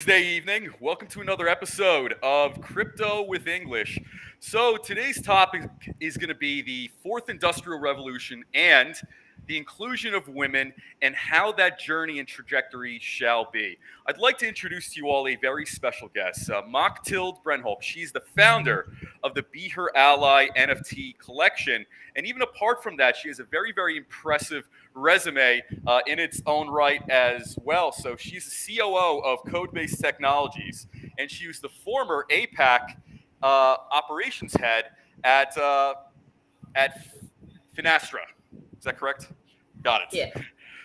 Thursday evening. Welcome to another episode of Crypto with English. So, today's topic is going to be the fourth industrial revolution and the inclusion of women and how that journey and trajectory shall be. I'd like to introduce to you all a very special guest, Machtild Brenholc. She's the founder of the Be Her Ally NFT collection. And even apart from that, she has a very, very impressive resume in its own right as well. So she's the COO of Codebase Technologies, and she was the former APAC operations head at Finastra. Is that correct? Got it. Yeah.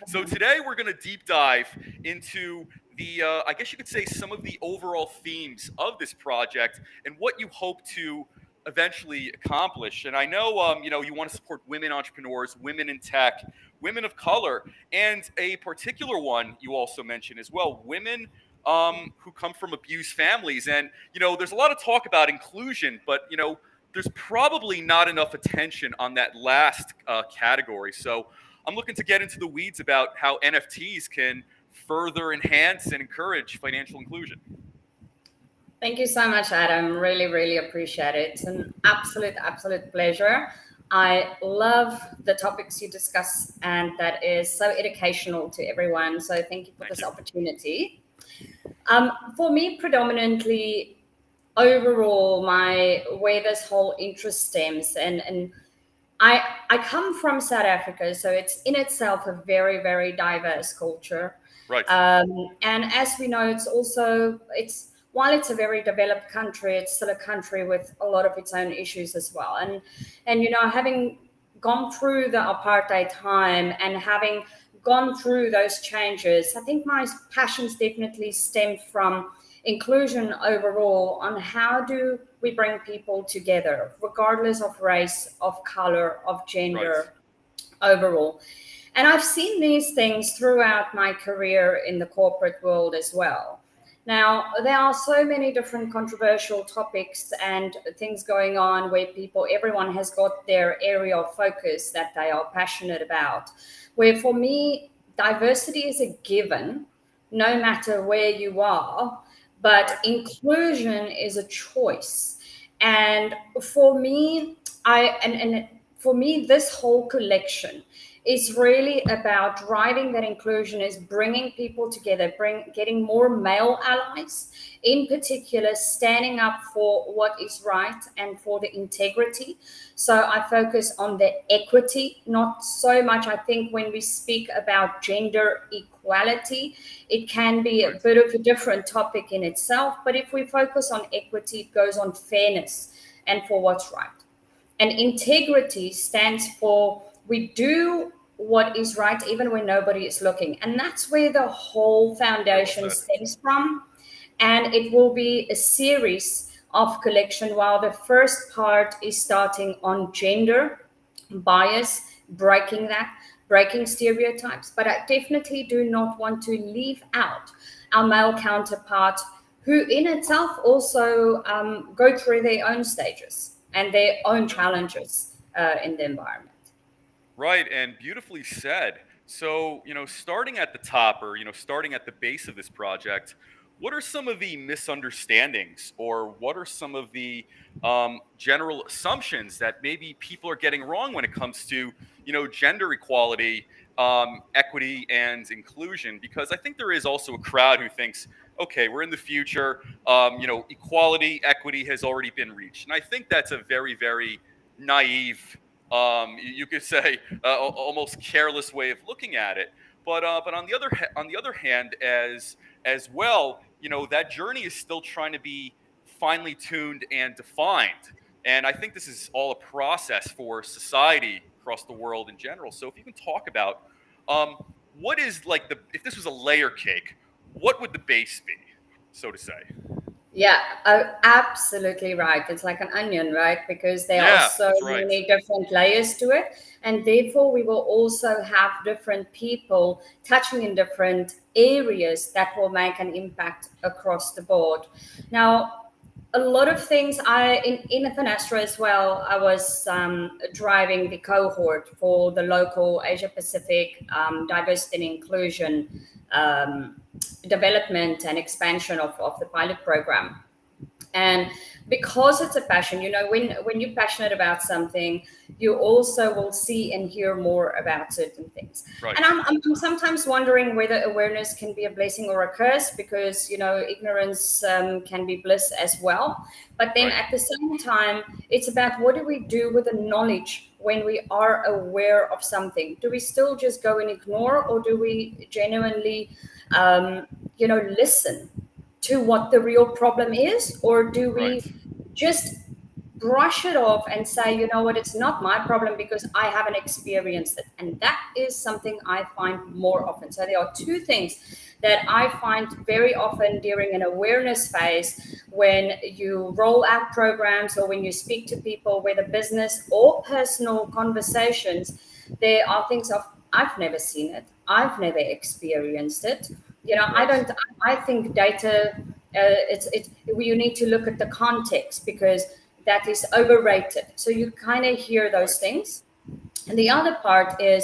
So today we're going to deep dive into I guess you could say, some of the overall themes of this project and what you hope to eventually accomplish. And I know, you want to support women entrepreneurs, women in tech, women of color, and a particular one you also mentioned as well, women who come from abused families. And, there's a lot of talk about inclusion, but, there's probably not enough attention on that last category. So I'm looking to get into the weeds about how NFTs can further enhance and encourage financial inclusion. Thank you so much, Adam. Really, really appreciate it. It's an absolute pleasure. I love the topics you discuss, and that is so educational to everyone. So thank you for this opportunity. For me, predominantly, overall, where this whole interest stems, and I come from South Africa, so it's in itself a very diverse culture. Right. And as we know, it's while it's a very developed country, it's still a country with a lot of its own issues as well. And having gone through the apartheid time and having gone through those changes, I think my passions definitely stemmed from inclusion overall, on how do we bring people together, regardless of race, of color, of gender, overall. And I've seen these things throughout my career in the corporate world as well. Now, there are so many different controversial topics and things going on where everyone has got their area of focus that they are passionate about. Where for me, diversity is a given, no matter where you are, but inclusion is a choice. And for me, for me, this whole collection is really about driving that inclusion, is bringing people together, getting more male allies, in particular, standing up for what is right and for the integrity. So I focus on the equity, not so much. I think when we speak about gender equality, it can be a bit of a different topic in itself. But if we focus on equity, it goes on fairness and for what's right. And integrity stands for we do what is right even when nobody is looking. And that's where the whole foundation stems from. And it will be a series of collection, while the first part is starting on gender bias, breaking stereotypes. But I definitely do not want to leave out our male counterpart, who in itself also go through their own stages and their own challenges in the environment. Right, and beautifully said. So, starting at the top, or, starting at the base of this project, what are some of the misunderstandings, or what are some of the general assumptions that maybe people are getting wrong when it comes to, gender equality, equity, and inclusion? Because I think there is also a crowd who thinks, okay, we're in the future, equality, equity has already been reached. And I think that's a very, very naive, you could say, almost careless way of looking at it. But on the other hand, as well, that journey is still trying to be finely tuned and defined. And I think this is all a process for society across the world in general. So if you can talk about what is, like, if this was a layer cake, what would the base be, so to say? Yeah, absolutely right. It's like an onion, right? Because there are so many different layers to it. And therefore, we will also have different people touching in different areas that will make an impact across the board. Now, a lot of things. In Finastra as well, I was driving the cohort for the local Asia Pacific diversity and inclusion um, development and expansion of the pilot program. And because it's a passion, when you're passionate about something, you also will see and hear more about certain things. Right. And I'm sometimes wondering whether awareness can be a blessing or a curse, because ignorance can be bliss as well. But then Right. at the same time, it's about what do we do with the knowledge when we are aware of something. Do we still just go and ignore, or do we genuinely listen to what the real problem is? Or do Right. we just brush it off and say, you know what, it's not my problem because I haven't experienced it? And that is something I find more often. So there are two things that I find very often during an awareness phase, when you roll out programs or when you speak to people, whether business or personal conversations, there are things of, I've never seen it, I've never experienced it. I Right. don't. I think data. It's you need to look at the context, because that is overrated. So you kind of hear those Right. things. And the other part is,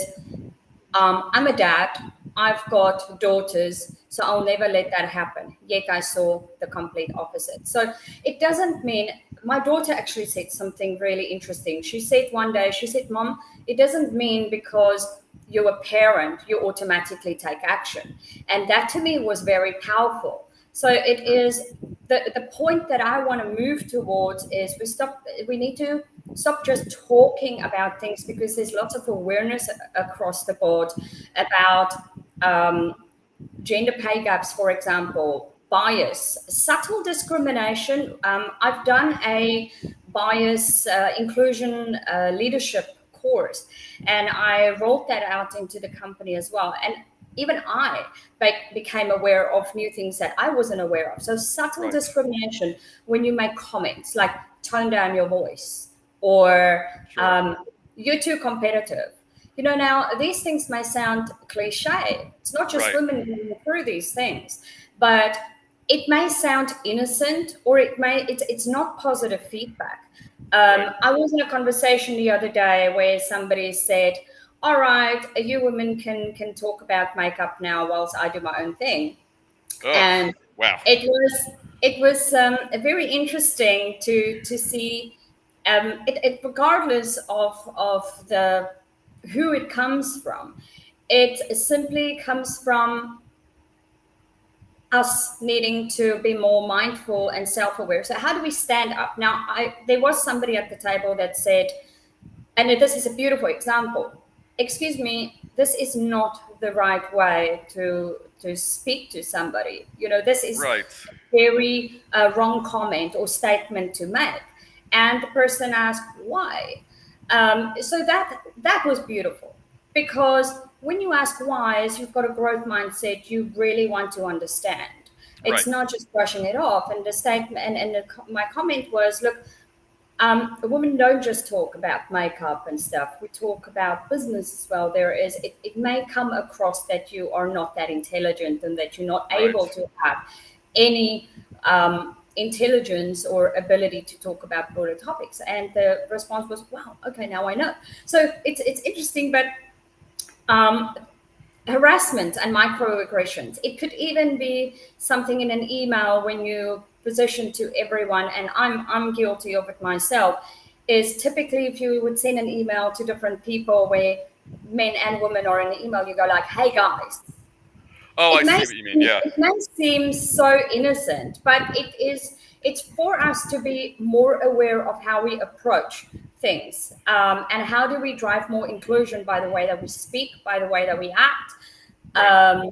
I'm a dad. I've got daughters, so I'll never let that happen. Yet I saw the complete opposite. So it doesn't mean. My daughter actually said something really interesting. She said one day, she said, "Mom, it doesn't mean because you're a parent, you automatically take action." And that to me was very powerful. So it Sure. is the point that I want to move towards is we need to stop just talking about things, because there's lots of awareness across the board about um, gender pay gaps, for example, bias, subtle discrimination. I've done a bias inclusion leadership course, and I rolled that out into the company as well. And even I became aware of new things that I wasn't aware of. So subtle Right. discrimination, when you make comments like tone down your voice, or Sure. you're too competitive. Now these things may sound cliche. It's not just Right. women going through these things, but it may sound innocent, or it's not positive feedback. Right. I was in a conversation the other day where somebody said, "All right, you women can talk about makeup now whilst I do my own thing." Oh, And wow. it was very interesting to see, it regardless of the who it comes from. It simply comes from us needing to be more mindful and self-aware. So how do we stand up? Now, there was somebody at the table that said, and this is a beautiful example, excuse me, this is not the right way to speak to somebody. This is Right. very wrong comment or statement to make. And the person asked why. So that was beautiful, because when you ask why, as you've got a growth mindset, you really want to understand. Right. It's not just brushing it off. And the statement, my comment was, look, women don't just talk about makeup and stuff. We talk about business as well. It may come across that you are not that intelligent, and that you're not Right. able to have any intelligence or ability to talk about broader topics. And the response was, wow, okay, now I know. So it's interesting, but um, harassment and microaggressions. It could even be something in an email when you position to everyone, and I'm guilty of it myself. Is typically, if you would send an email to different people where men and women are in the email, you go like, "Hey guys." Oh, I It may see what you mean. Yeah. seem so innocent, but it's for us to be more aware of how we approach things, and how do we drive more inclusion by the way that we speak, by the way that we act. Right. um,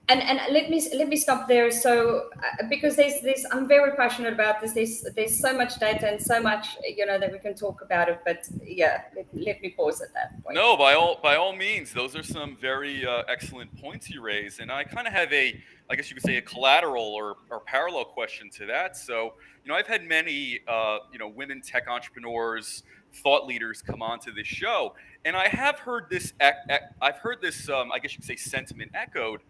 and let me stop there. So because there's I'm very passionate about this. There's so much data and so much that we can talk about it, but yeah, let me pause at that point. No, by all means, those are some very excellent points you raise, and I kind of have I guess you could say, a collateral or parallel question to that. So, I've had many, women tech entrepreneurs, thought leaders come onto this show, and I have heard this, I've heard this, I guess you could say, sentiment echoed.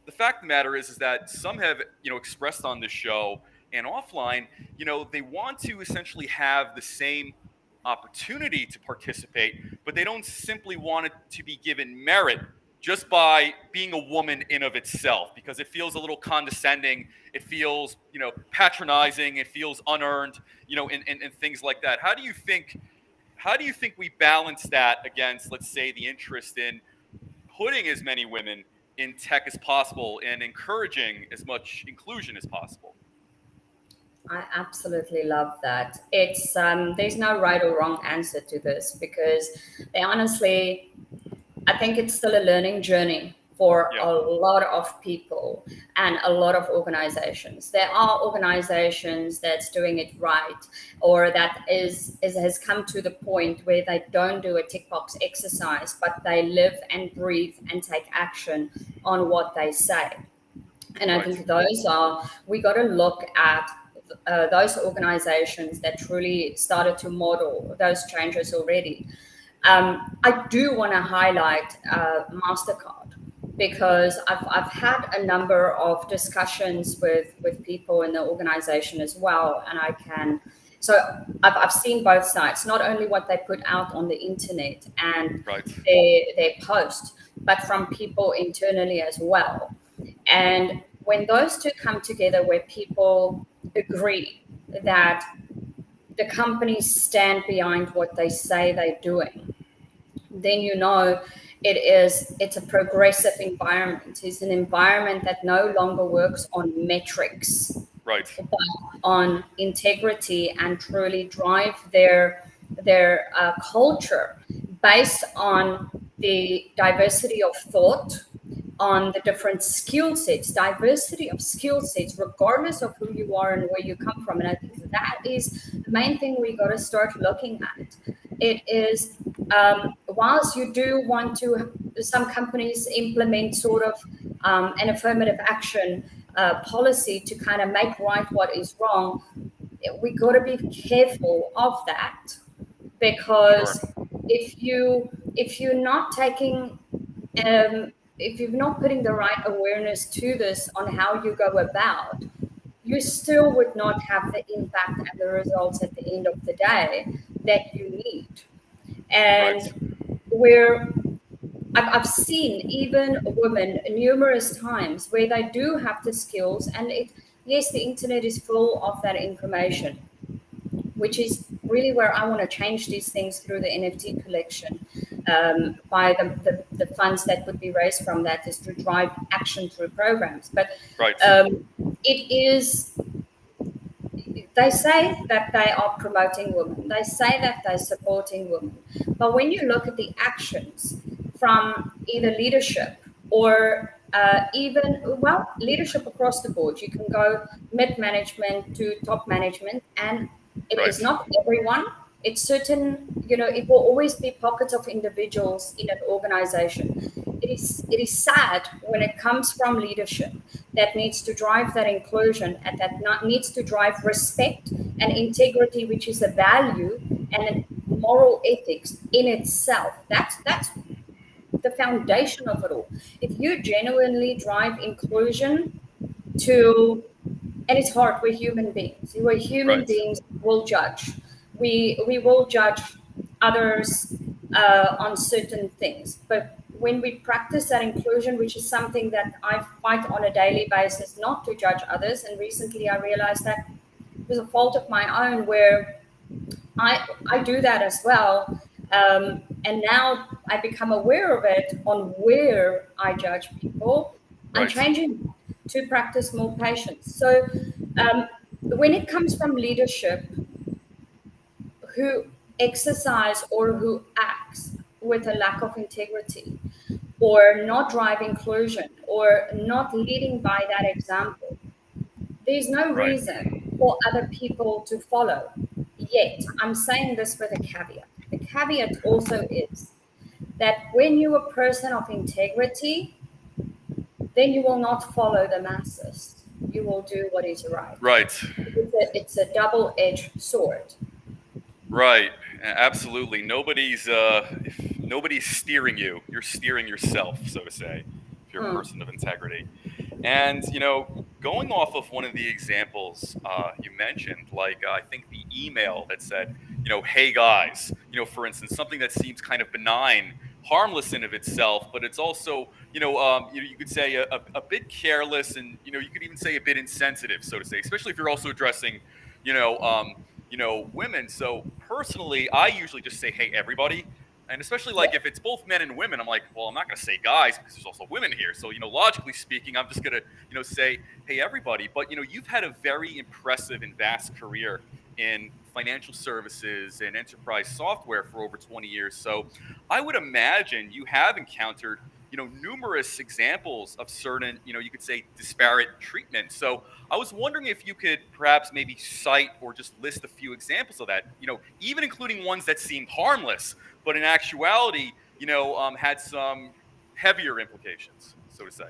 the fact of the matter is that some have, expressed on this show and offline, they want to essentially have the same opportunity to participate, but they don't simply want it to be given merit just by being a woman in of itself, because it feels a little condescending, it feels, patronizing, it feels unearned, and things like that. How do you think we balance that against, let's say, the interest in putting as many women in tech as possible and encouraging as much inclusion as possible? I absolutely love that. It's there's no right or wrong answer to this because they honestly, I think it's still a learning journey for Yeah, a lot of people and a lot of organizations. There are organizations that's doing it right, or that is has come to the point where they don't do a tick box exercise, but they live and breathe and take action on what they say. And I right, think those are, we got to look at those organizations that truly started to model those changes already. I do want to highlight MasterCard because I've had a number of discussions with people in the organization as well. And I can, so I've seen both sides, not only what they put out on the internet and right, their post, but from people internally as well. And when those two come together, where people agree that the companies stand behind what they say they're doing, then it's a progressive environment. It's an environment that no longer works on metrics, right, but on integrity and truly drive their culture based on the diversity of thought, on the different skill sets, diversity of skill sets, regardless of who you are and where you come from. And I think that is the main thing we got to start looking at. It is, whilst you do want to, some companies implement sort of an affirmative action policy to kind of make right what is wrong, we got to be careful of that sure, because if you're not taking if you're not putting the right awareness to this on how you go about, you still would not have the impact and the results at the end of the day that you need. right, And where I've seen even women numerous times where they do have the skills, and yes, the internet is full of that information, which is really where I want to change these things through the NFT collection. By the funds that would be raised from that is to drive action through programs. But right, it is, they say that they are promoting women, they say that they're supporting women. But when you look at the actions from either leadership or even, well, leadership across the board, you can go mid management to top management, and it right, is not everyone. It's certain, it will always be pockets of individuals in an organization. It is sad when it comes from leadership that needs to drive that inclusion and that not, needs to drive respect and integrity, which is a value and a moral ethics in itself. That's the foundation of it all. If you genuinely drive inclusion to, and it's hard, we're human beings. We're human right, beings, will judge. We will judge others on certain things. But when we practice that inclusion, which is something that I fight on a daily basis, not to judge others, and recently I realized that it was a fault of my own where I do that as well. And now I become aware of it on where I judge people. I'm right, changing to practice more patience. So when it comes from leadership who exercise or who acts with a lack of integrity or not drive inclusion or not leading by that example, there's no right, reason for other people to follow. Yet, I'm saying this with a caveat. The caveat also is that when you're a person of integrity, then you will not follow the masses. You will do what is right. right, It's a double-edged sword. right. Absolutely. Nobody's steering you. You're steering yourself, so to say. you're a Mm. person of integrity. And going off of one of the examples you mentioned, like I think the email that said, "Hey guys," for instance, something that seems kind of benign, harmless in of itself, but it's also, you could say a bit careless, and you could even say a bit insensitive, so to say, especially if you're also addressing, you know, um, women. So personally, I usually just say, "Hey everybody." And especially Yeah. like if it's both men and women, I'm like, well, I'm not going to say guys because there's also women here. So, logically speaking, I'm just going to, say, hey, everybody. But, you've had a very impressive and vast career in financial services and enterprise software for over 20 years. So I would imagine you have encountered, numerous examples of certain, you could say disparate treatment. So I was wondering if you could perhaps maybe cite or just list a few examples of that, even including ones that seemed harmless but in actuality, had some heavier implications, so to say.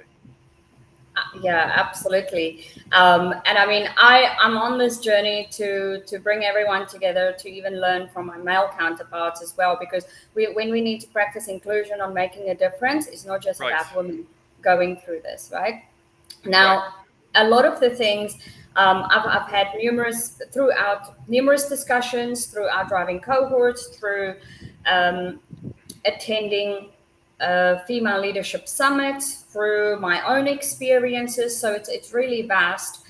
Yeah, absolutely. And I mean, I'm on this journey to bring everyone together to even learn from my male counterparts as well, because when we need to practice inclusion on making a difference, it's not just Right, about women going through this, right? right, Now, a lot of the things I've had numerous discussions throughout driving cohorts, through um, attending a female leadership summit, through my own experiences. So it's really vast.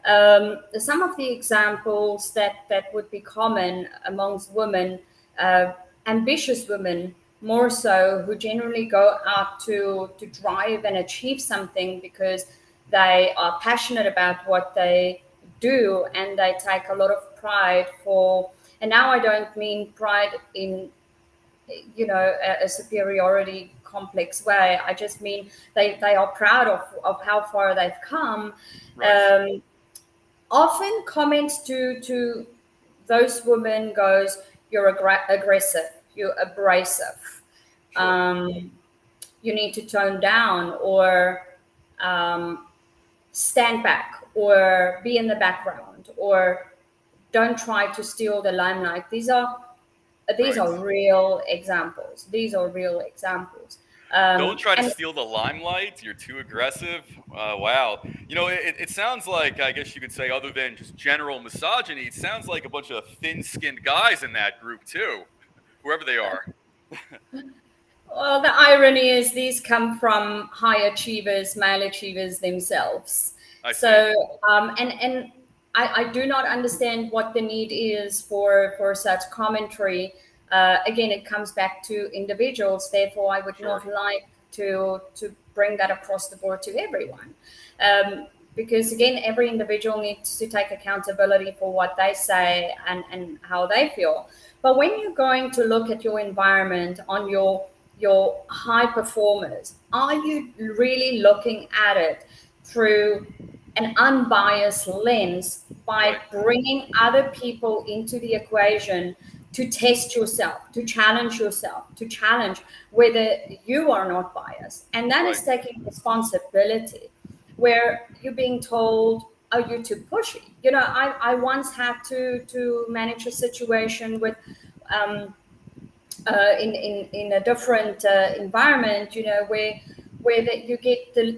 Some of the examples that would be common amongst women, uh, ambitious women, more so, who generally go out to drive and achieve something because they are passionate about what they do, and they take a lot of pride for. And now I don't mean pride in a superiority complex way. I just mean they are proud of how far they've come. right. um, Often comments to those women goes, "You're aggressive, you're abrasive, Sure. um, you need to tone down," or um, "stand back," or "be in the background," or "don't try to steal the limelight." These Right. are real examples. These are real examples. Don't try to And steal the limelight. You're too aggressive. Wow. It sounds like, I guess you could say, other than just general misogyny, it sounds like a bunch of thin skinned guys in that group, too, whoever they are. well, the irony is these come from high achievers, male achievers themselves. I see. So, and I do not understand what the need is for such commentary. Again, it comes back to individuals. Therefore, I would Sure. not like to bring that across the board to everyone. Because again, every individual needs to take accountability for what they say and how they feel. But when you're going to look at your environment on your high performers, are you really looking at it through an unbiased lens, by Right. bringing other people into the equation to test yourself, to challenge yourself, to challenge whether you are not biased? And that Right. is taking responsibility, where you're being told, "Oh, you're too pushy." I once had to manage a situation with in a different environment, where that you get the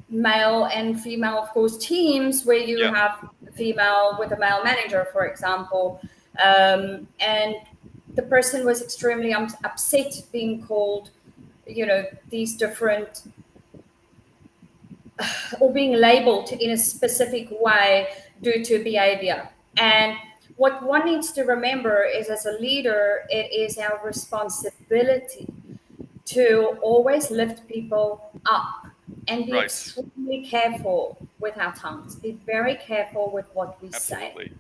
male and female, of course, teams, where you Yeah. have a female with a male manager, for example, and the person was extremely upset being called, these different, or being labeled in a specific way due to behavior. And what one needs to remember is, as a leader, it is our responsibility to always lift people up and be Right. extremely careful with our tongues, be very careful with what we say. Absolutely.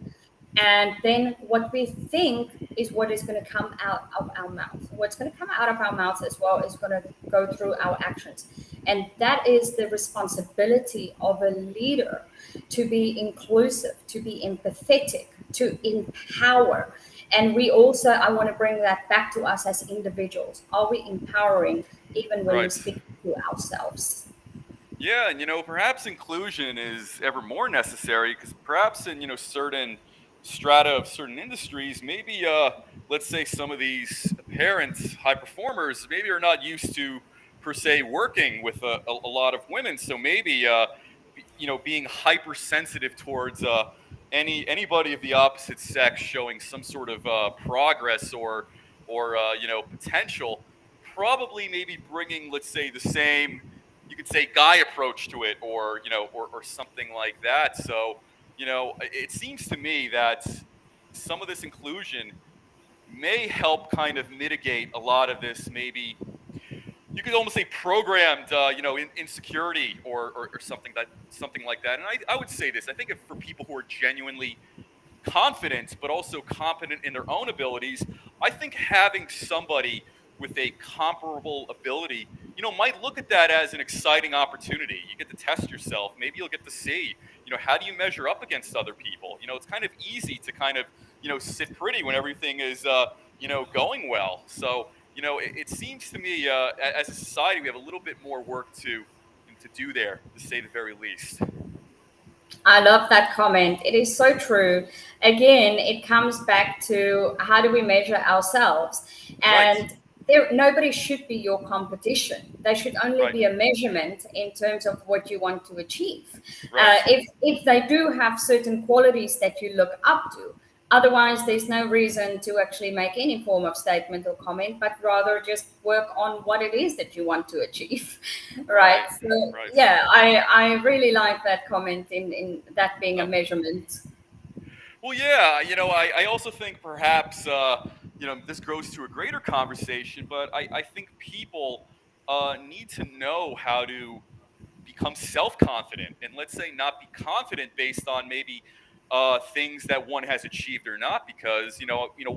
And then what we think is what is going to come out of our mouth. What's going to come out of our mouths as well is going to go through our actions. And that is the responsibility of a leader, to be inclusive, to be empathetic, to empower. And we also, I want to bring that back to us as individuals. Are we empowering even when we Right. speak to ourselves? Yeah, and perhaps inclusion is ever more necessary because perhaps in certain strata of certain industries, maybe let's say some of these apparent high performers maybe are not used to per se working with a lot of women. So maybe being hypersensitive towards anybody of the opposite sex showing some sort of progress or potential, probably maybe bringing, let's say, the same, you could say, guy approach to it, or something like that. So it seems to me that some of this inclusion may help kind of mitigate a lot of this, maybe you could almost say programmed, insecurity or something like that. And I would say this: I think if for people who are genuinely confident, but also competent in their own abilities, I think having somebody with a comparable ability, might look at that as an exciting opportunity. You get to test yourself. Maybe you'll get to see, how do you measure up against other people? It's kind of easy to kind of, sit pretty when everything is, going well. So, it seems to me, as a society, we have a little bit more work to do there, to say the very least. I love that comment. It is so true. Again, it comes back to how do we measure ourselves? Right, And nobody should be your competition. They should only right, be a measurement in terms of what you want to achieve. right. If they do have certain qualities that you look up to, otherwise there's no reason to actually make any form of statement or comment, but rather just work on what it is that you want to achieve. Right. Right, So right. yeah, I really like that comment in that being a Uh, measurement. well, yeah, I also think perhaps, this grows to a greater conversation, but I think people need to know how to become self-confident, and let's say not be confident based on maybe things that one has achieved or not, because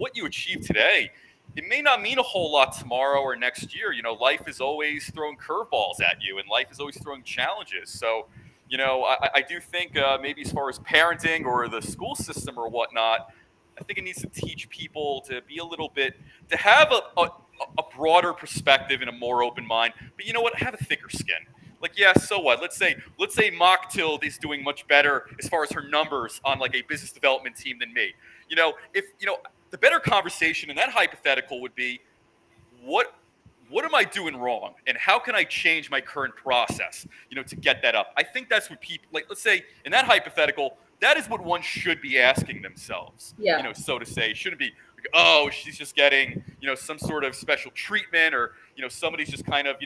what you achieve today, it may not mean a whole lot tomorrow or next year. Life is always throwing curveballs at you, and life is always throwing challenges. So I do think maybe as far as parenting or the school system or whatnot, I think it needs to teach people to be a little bit, to have a broader perspective and a more open mind. But you know what? Have a thicker skin. Like, yeah, so what? Let's say Machtild is doing much better as far as her numbers on like a business development team than me. If the better conversation in that hypothetical would be, what what am I doing wrong, and how can I change my current process, to get that up? I think that's what people, like, let's say in that hypothetical, that is what one should be asking themselves, Yeah. so to say. It shouldn't be like, oh, she's just getting, some sort of special treatment, or somebody's just kind of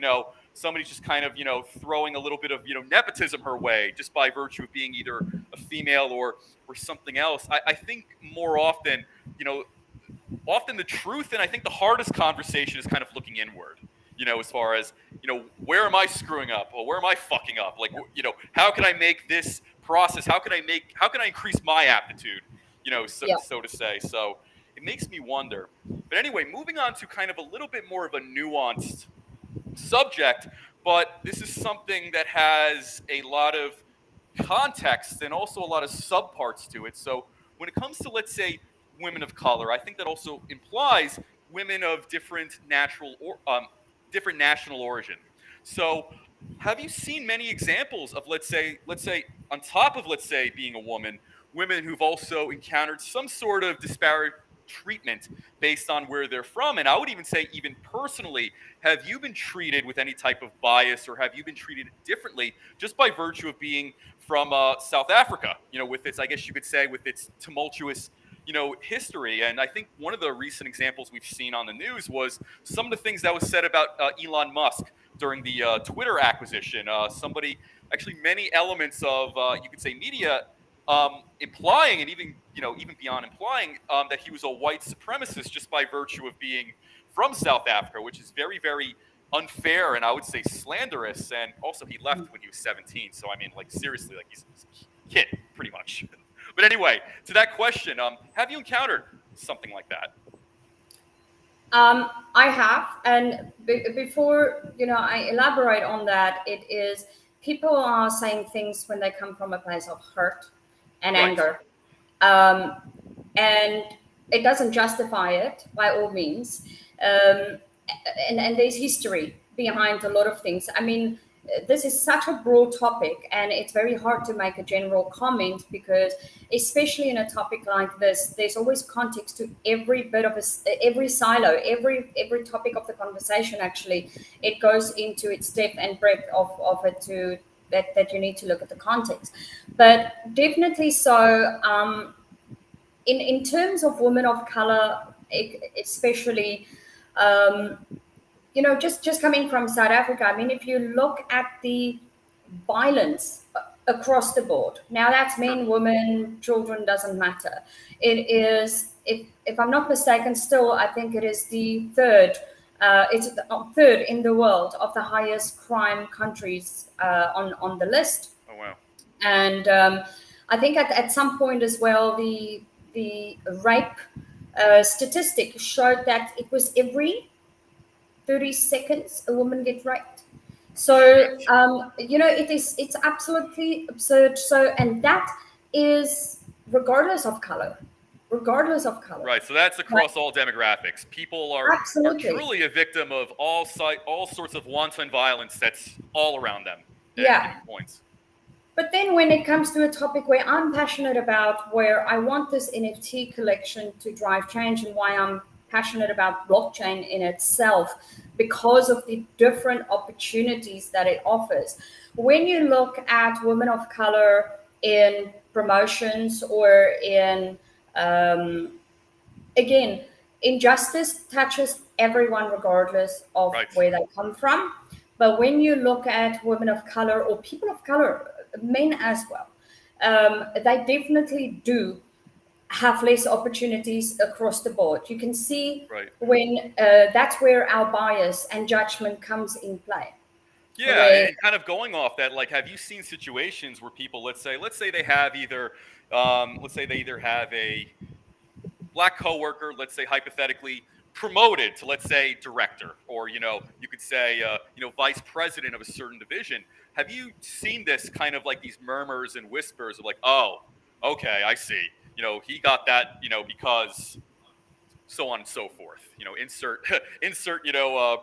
throwing a little bit of nepotism her way just by virtue of being either a female or something else. I think more often, the truth, and I think the hardest conversation is kind of looking inward, as far as, where am I screwing up, or where am I fucking up, like, how can I make this process, how can I increase my aptitude, Yeah. so to say. So it makes me wonder. But anyway, moving on to kind of a little bit more of a nuanced subject, but this is something that has a lot of context and also a lot of subparts to it. So when it comes to, let's say, women of color, I think that also implies women of different national origin. So have you seen many examples of, let's say on top of, let's say, being a woman, women who've also encountered some sort of disparate treatment based on where they're from? And I would even say, even personally, have you been treated with any type of bias, or have you been treated differently just by virtue of being from South Africa, with its, I guess you could say, with its tumultuous, history? And I think one of the recent examples we've seen on the news was some of the things that was said about Elon Musk during the Twitter acquisition. Actually, many elements of, you could say, media implying, and even beyond implying, that he was a white supremacist just by virtue of being from South Africa, which is very, very unfair, and I would say slanderous. And also, he left when he was 17. So I mean, like, seriously, like, he's a kid, pretty much. But anyway, to that question, have you encountered something like that? I have, and before I elaborate on that, it is people are saying things when they come from a place of hurt and Right, anger, and it doesn't justify it by all means, and there's history behind a lot of things. I mean, this is such a broad topic, and it's very hard to make a general comment because, especially in a topic like this, there's always context to every bit of every silo, every topic of the conversation. Actually, it goes into its depth and breadth of it to that you need to look at the context. But definitely so. In terms of women of color, especially. Um, just coming from South Africa, I mean, if you look at the violence across the board, now that's Sure. men, women, children, doesn't matter. It is, if I'm not mistaken, still, I think it is the third. It's the third in the world of the highest crime countries on the list. Oh wow. And I think at some point as well, the rape statistic showed that it was every 30 seconds a woman gets raped. So Shit. it's absolutely absurd. So, and that is regardless of color. Right. So that's Right. across all demographics. People are Absolutely. truly a victim of all sorts of wanton violence that's all around them at Yeah. given points. But then when it comes to a topic where I'm passionate about, where I want this NFT collection to drive change, and why I'm passionate about blockchain in itself, because of the different opportunities that it offers. When you look at women of color in promotions or in, again, injustice touches everyone regardless of Right. where they come from. But when you look at women of color or people of color, men as well, they definitely do have less opportunities across the board. You can see Right. when that's where our bias and judgment comes in play. Yeah, Where and kind of going off that, like, have you seen situations where people, let's say they have either, let's say they either have a black coworker, let's say hypothetically promoted to, let's say, director, or you could say, vice president of a certain division. Have you seen this kind of like these murmurs and whispers of like, oh, okay, I see. He got that, because so on and so forth. Insert insert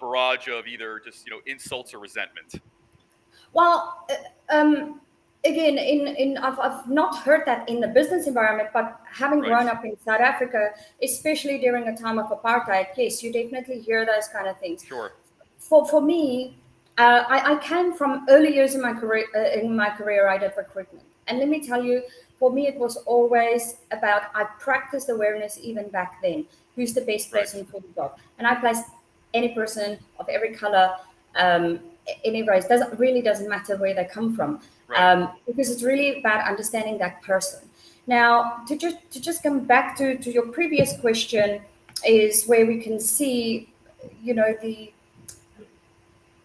barrage of either just insults or resentment. Well, again, I've not heard that in the business environment, but having Right. grown up in South Africa, especially during a time of apartheid, yes, you definitely hear those kind of things. Sure. For me, I came from early years in my career. I did recruitment, and let me tell you, for me, it was always about I practiced awareness even back then. Who's the best Right. person for the job? And I placed any person of every color, any race. Doesn't matter where they come from, Right. because it's really about understanding that person. Now, to just come back to your previous question, is where we can see, the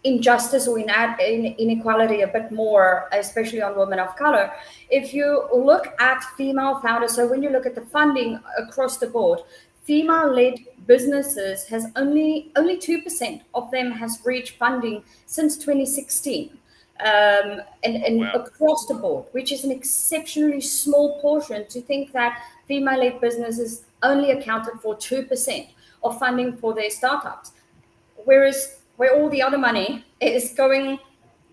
injustice or inequality a bit more, especially on women of color. If you look at female founders, so when you look at the funding across the board, Sure. female-led businesses has only 2% of them has reached funding since 2016. Oh And wow. across the board, which is an exceptionally small portion. To think that female-led businesses only accounted for 2% of funding for their startups, whereas where all the other money is going,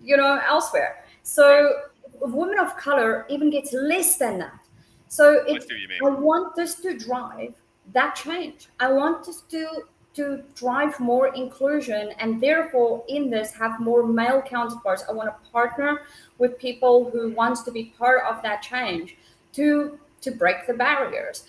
elsewhere. Right. So women of color even gets less than that. So I see what you mean. I want this to drive that change. I want this to drive more inclusion, and therefore in this have more male counterparts. I want to partner with people who wants to be part of that change to break the barriers.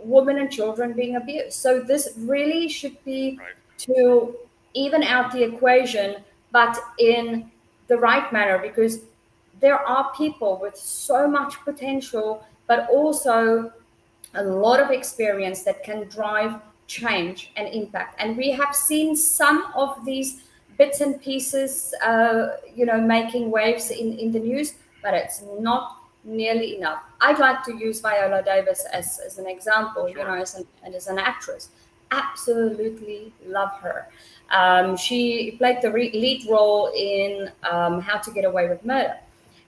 Women and children being abused. So this really should be Right. to even out the equation, but in the right manner, because there are people with so much potential, but also a lot of experience that can drive change and impact. And we have seen some of these bits and pieces, making waves in the news, but it's not nearly enough. I'd like to use Viola Davis as an example, Sure. as an actress. Absolutely love her. She played the lead role in How to Get Away with Murder.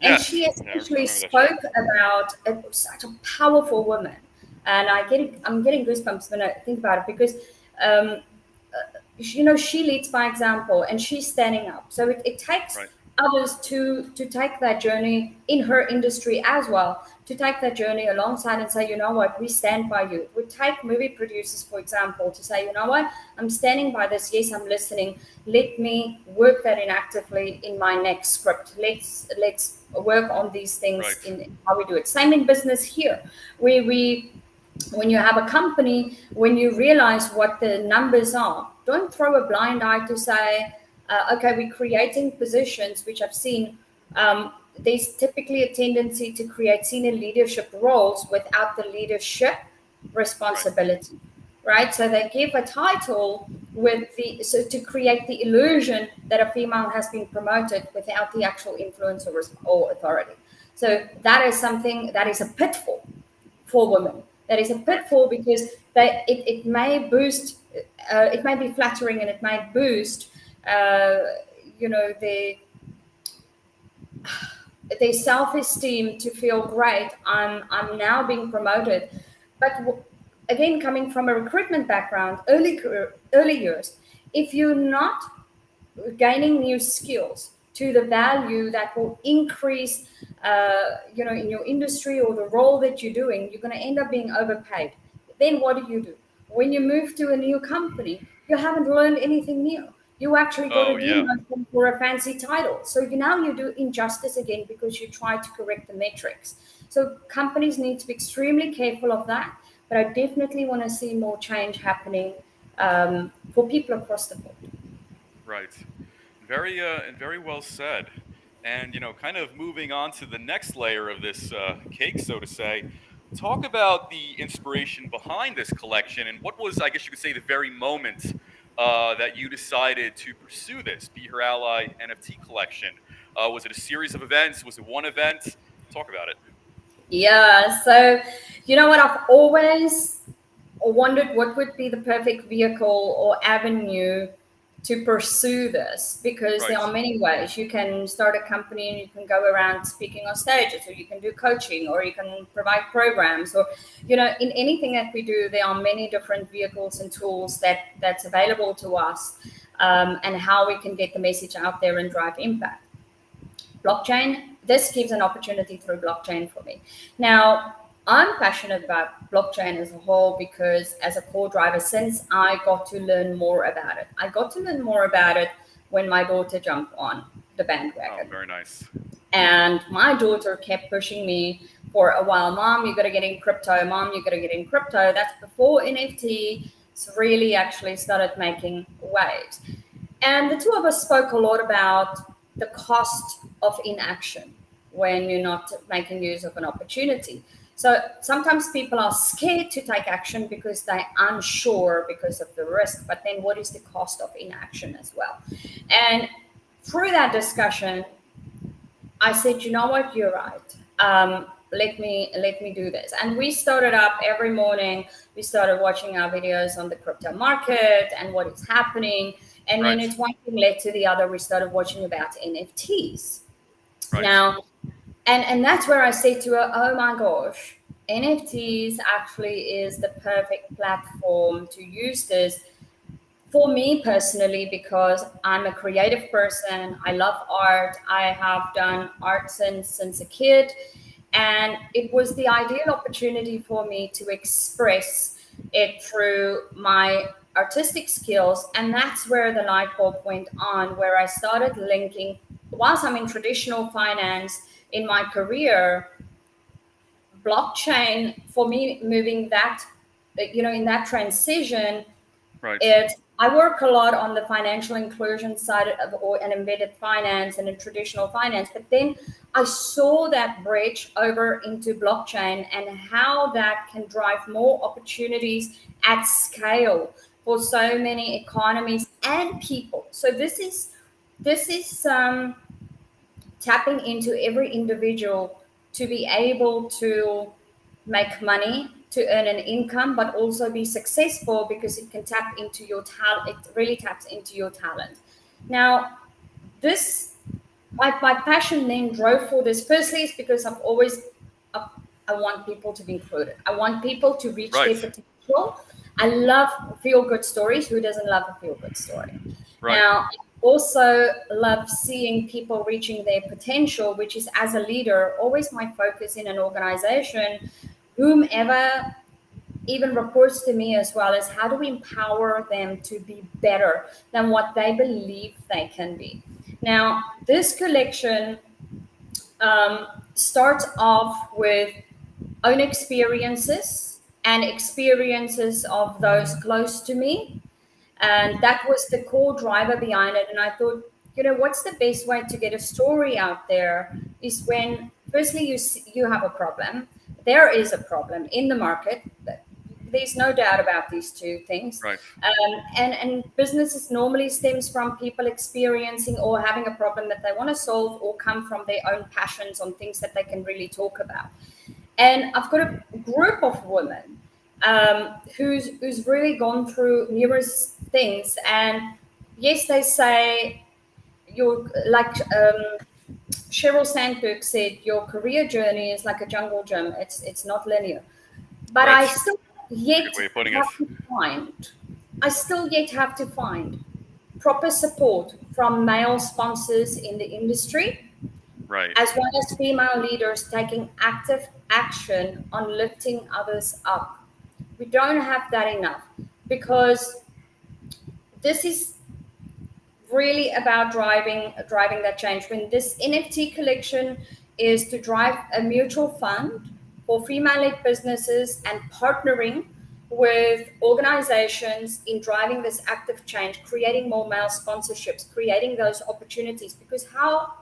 And Yes. she Yeah, I essentially remember that show. spoke about such a powerful woman. And I'm getting goosebumps when I think about it, because um, she leads by example and she's standing up. So it takes Right. others to take that journey in her industry as well, to take that journey alongside and say, you know what, we stand by you. We take movie producers, for example, to say, you know what, I'm standing by this. Yes, I'm listening. Let me work that in actively in my next script. Let's work on these things Right. in how we do it. Same in business here. We when you have a company, when you realize what the numbers are, don't throw a blind eye to say, okay, we're creating positions, which I've seen. There's typically a tendency to create senior leadership roles without the leadership Right. responsibility, right? So they give a title so to create the illusion that a female has been promoted without the actual influence or authority. So that is something that is a pitfall for women. That is a Right. pitfall because it may boost, it may be flattering and it may boost, uh, you know, their self-esteem to feel great. I'm now being promoted, but again, coming from a recruitment background, early years, if you're not gaining new skills to the value that will increase, in your industry or the role that you're doing, you're going to end up being overpaid. Then what do? When you move to a new company, you haven't learned anything new. You actually got Oh, a yeah. demotion for a fancy title. So now you do injustice again because you try to correct the metrics. So companies need to be extremely careful of that. But I definitely want to see more change happening for people across the board. Right. And very well said. And kind of moving on to the next layer of this cake, so to say. Talk about the inspiration behind this collection, and what was, I guess you could say, the very moment that you decided to pursue this Be Her Ally NFT collection. Was it a series of events? Was it one event? Talk about it. Yeah, so you know what? I've always wondered what would be the perfect vehicle or avenue to pursue this, because there Right. are many ways. You can start a company and you can go around speaking on stages, or you can do coaching, or you can provide programs, or in anything that we do, there are many different vehicles and tools that's available to us, and how we can get the message out there and drive impact. Blockchain, this gives an opportunity through blockchain for me. Now, I'm passionate about blockchain as a whole because, as a core driver, since I got to learn more about it, I got to learn more about it when my daughter jumped on the Oh, bandwagon. very nice. And my daughter kept pushing me for a while. Mom, you got to get in crypto. Mom, you got to get in crypto. That's before NFT really actually started making waves. And the two of us spoke a lot about the cost of inaction when you're not making use of an opportunity. So sometimes people are scared to take action because they're unsure because of the risk. But then what is the cost of inaction as well? And through that discussion, I said, you know what, you're right. Let me do this. And we started up every morning. We started watching our videos on the crypto market and what is happening. And then Right. it's one thing led to the other. We started watching about NFTs. Right. Now, and that's where I said to her, oh my gosh, NFTs actually is the perfect platform to use this for me personally, because I'm a creative person. I love art. I have done art since a kid, and it was the ideal opportunity for me to express it through my artistic skills. And that's where the light bulb went on, where I started linking, whilst I'm in traditional finance in my career, blockchain for me, moving that, in that transition. Right. I work a lot on the financial inclusion side of, or an embedded finance and a traditional finance, but then I saw that bridge over into blockchain and how that can drive more opportunities at scale for so many economies and people. So this is tapping into every individual to be able to make money, to earn an income, but also be successful, because it can tap into your talent. It really taps into your talent. Now, this my passion then drove for this. Firstly, is because I, I want people to be included. I want people to reach their Right. potential. I love feel good stories. Who doesn't love a feel good story? Right. Now, I also love seeing people reaching their potential, which is, as a leader, always my focus in an organization, whomever even reports to me as well, is how do we empower them to be better than what they believe they can be. Now, this collection starts off with own experiences and experiences of those close to me. And that was the core driver behind it. And I thought, what's the best way to get a story out there is when, firstly, you have a problem. There is a problem in the market. There's no doubt about these two things. Right. And businesses normally stems from people experiencing or having a problem that they want to solve, or come from their own passions on things that they can really talk about. And I've got a group of women who's really gone through numerous things. And yes, they say you're like Sheryl Sandberg said, your career journey is like a jungle gym. It's not linear. But Right. I still yet Good way of putting it. have to find. I still yet have to find proper support from male sponsors in the industry, Right. as well as female leaders taking active action on lifting others up. We don't have that enough, because this is really about driving that change. When this NFT collection is to drive a mutual fund for female-led businesses and partnering with organizations in driving this active change, creating more male sponsorships, creating those opportunities. Because how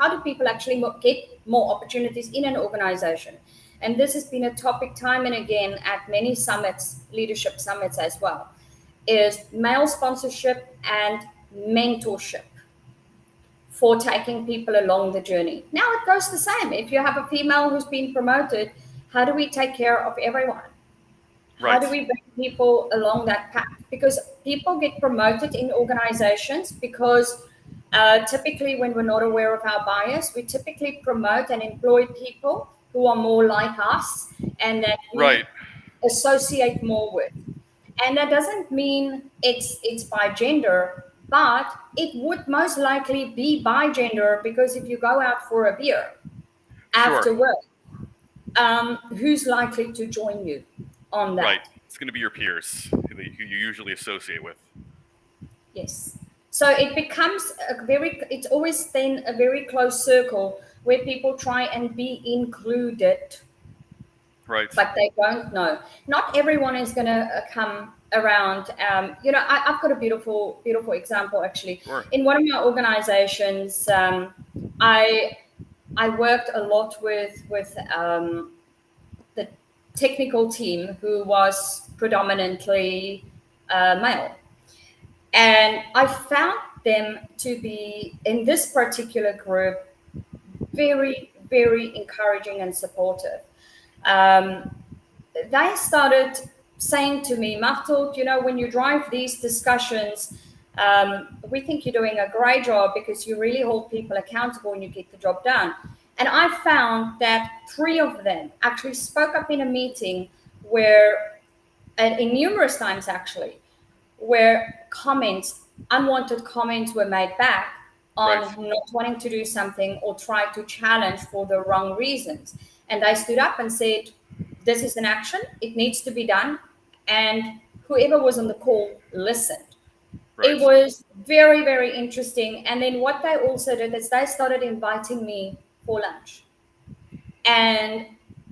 do people actually get more opportunities in an organization? And this has been a topic time and again at many summits, leadership summits as well, is male sponsorship and mentorship for taking people along the journey. Now it goes the same. If you have a female who's been promoted, how do we take care of everyone? Right. How do we bring people along that path? Because people get promoted in organizations because typically, when we're not aware of our bias, we typically promote and employ people who are more like us and that we Right. associate more with. And that doesn't mean it's by gender, but it would most likely be by gender, because if you go out for a beer after Sure. work, who's likely to join you on that? Right. It's going to be your peers who you usually associate with. Yes. So it becomes it's always then a very close circle where people try and be included, Right. but they don't know. Not everyone is going to come around. I've got a beautiful example actually. Sure. In one of my organizations, I worked a lot with the technical team, who was predominantly male. And I found them to be, in this particular group, very, very encouraging and supportive. They started saying to me, Machtild, when you drive these discussions, we think you're doing a great job because you really hold people accountable and you get the job done. And I found that 3 of them actually spoke up in a meeting where, and in numerous times actually, where unwanted comments were made back on Right. not wanting to do something or try to challenge for the wrong reasons. And they stood up and said, this is an action, it needs to be done. And whoever was on the call listened. Right. It was very, very interesting. And then what they also did is they started inviting me for lunch. And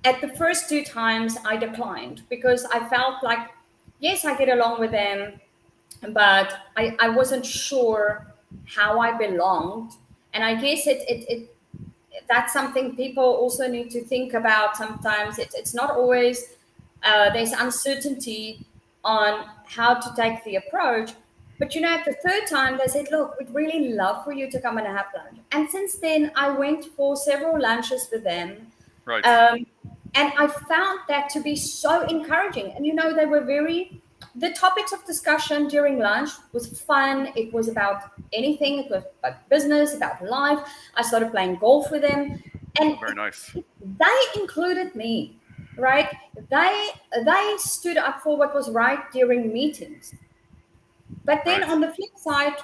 at the first 2 times, I declined because I felt like, yes, I get along with them, but I wasn't sure how I belonged. And I guess that's something people also need to think about sometimes. It's not always, there's uncertainty on how to take the approach. But at the 3rd time, they said, look, we'd really love for you to come and have lunch. And since then, I went for several lunches with them. Right. And I found that to be so encouraging. And, they were the topics of discussion during lunch was fun. It was about anything. It was about business, about life. I started playing golf with them. And Very nice. they included me, right? they stood up for what was right during meetings. But then Right. on the flip side,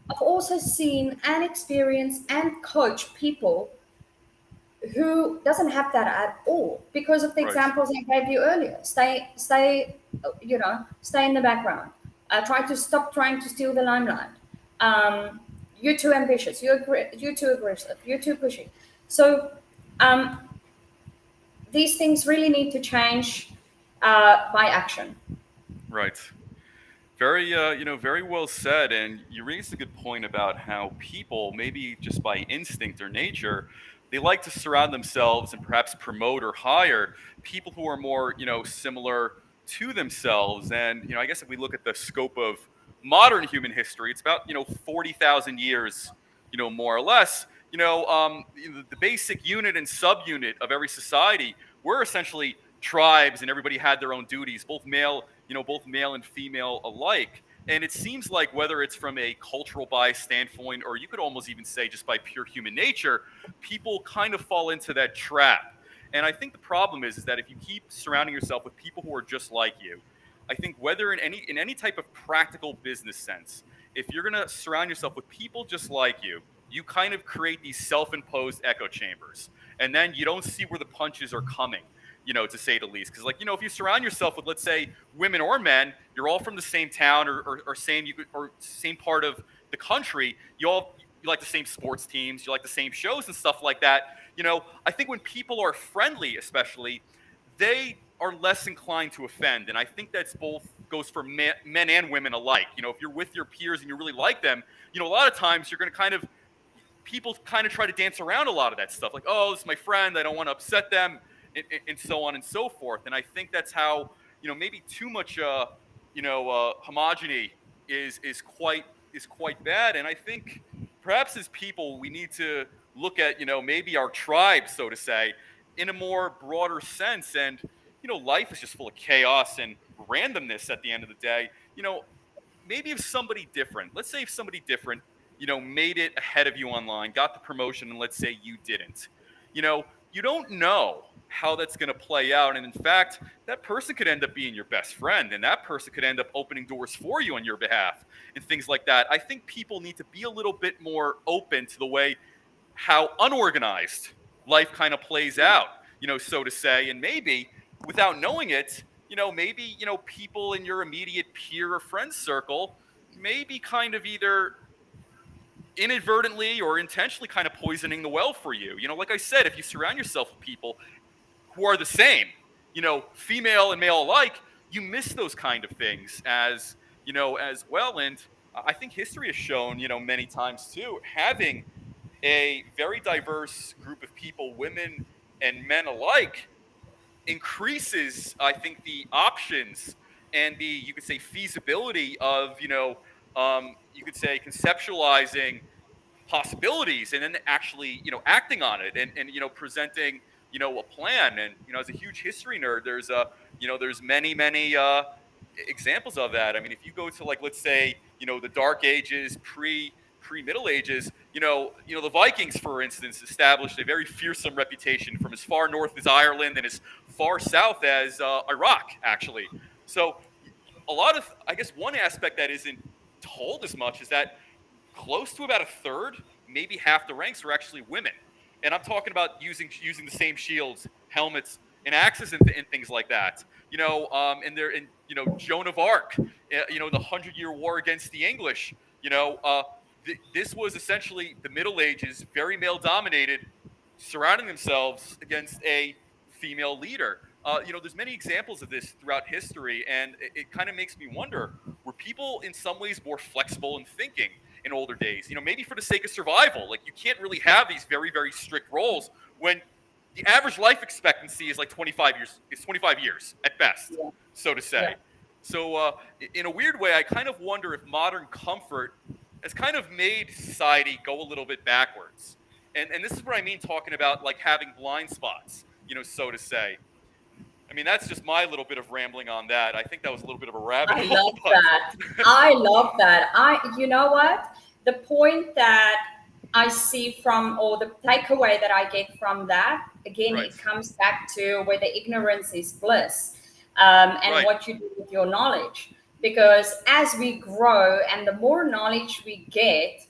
I've also seen and experienced and coached people who doesn't have that at all because of the Right. examples I gave you earlier. Stay in the background. Try to stop trying to steal the limelight. Um, you're too ambitious. You're too aggressive. You're too pushy. So um, these things really need to change by action. Right. Very, very well said. And you raised a good point about how people, maybe just by instinct or nature, they like to surround themselves and perhaps promote or hire people who are more, similar to themselves. And, I guess if we look at the scope of modern human history, it's about, 40,000 years, more or less. The basic unit and subunit of every society were essentially tribes, and everybody had their own duties, both male and female alike. And it seems like whether it's from a cultural bias standpoint, or you could almost even say just by pure human nature, people kind of fall into that trap. And I think the problem is that if you keep surrounding yourself with people who are just like you, I think whether in any type of practical business sense, if you're going to surround yourself with people just like you kind of create these self-imposed echo chambers, and then you don't see where the punches are coming, to say the least. Because, if you surround yourself with, let's say, women or men, you're all from the same town or same part of the country. You like the same sports teams, you like the same shows and stuff like that. I think when people are friendly, especially, they are less inclined to offend, and I think that's both goes for men and women alike. If you're with your peers and you really like them, a lot of times you're going to people kind of try to dance around a lot of that stuff, like, oh, this is my friend, I don't want to upset them, and so on and so forth. And I think that's how, maybe too much homogeny is quite bad. And I think perhaps as people we need to look at, maybe our tribe, so to say, in a more broader sense. And life is just full of chaos and randomness at the end of the day. Maybe if somebody different, let's say if somebody different, made it ahead of you online, got the promotion, and let's say you didn't, you don't know how that's going to play out. And in fact, that person could end up being your best friend, and that person could end up opening doors for you on your behalf and things like that. I think people need to be a little bit more open to the way how unorganized life kind of plays out, so to say. And maybe without knowing it, maybe, people in your immediate peer or friend circle maybe kind of either inadvertently or intentionally kind of poisoning the well for you. Like I said, if you surround yourself with people who are the same, female and male alike, you miss those kind of things as well. And I think history has shown, many times too, having a very diverse group of people, women and men alike, increases, I think, the options and you could say, feasibility of, you could say, conceptualizing possibilities and then actually, acting on it and presenting, a plan. And, as a huge history nerd, there's many examples of that. I mean, if you go to, like, let's say, the Dark Ages, pre-Middle Ages, the Vikings, for instance, established a very fearsome reputation from as far north as Ireland and as far south as Iraq, actually. So a lot of, I guess, one aspect that isn't told as much is that close to about a third, maybe half the ranks are actually women. And I'm talking about using the same shields, helmets, and axes and things like that. Joan of Arc, the 100-Year War against the English. This was essentially the Middle Ages, very male dominated, surrounding themselves against a female leader. There's many examples of this throughout history, and it kind of makes me wonder: were people in some ways more flexible in thinking in older days? Maybe for the sake of survival. Like, you can't really have these very, very strict roles when the average life expectancy is like 25 years. It's 25 years at best, Yeah. so to say. Yeah. So, in a weird way, I kind of wonder if modern comfort has kind of made society go a little bit backwards. And this is what I mean, talking about like having blind spots, so to say. I mean, that's just my little bit of rambling on that. I think that was a little bit of a rabbit I hole. love that. I love that. You know what? The point that I see from, or the takeaway that I get from that again, Right. it comes back to whether ignorance is bliss, and Right. what you do with your knowledge. Because as we grow and the more knowledge we get,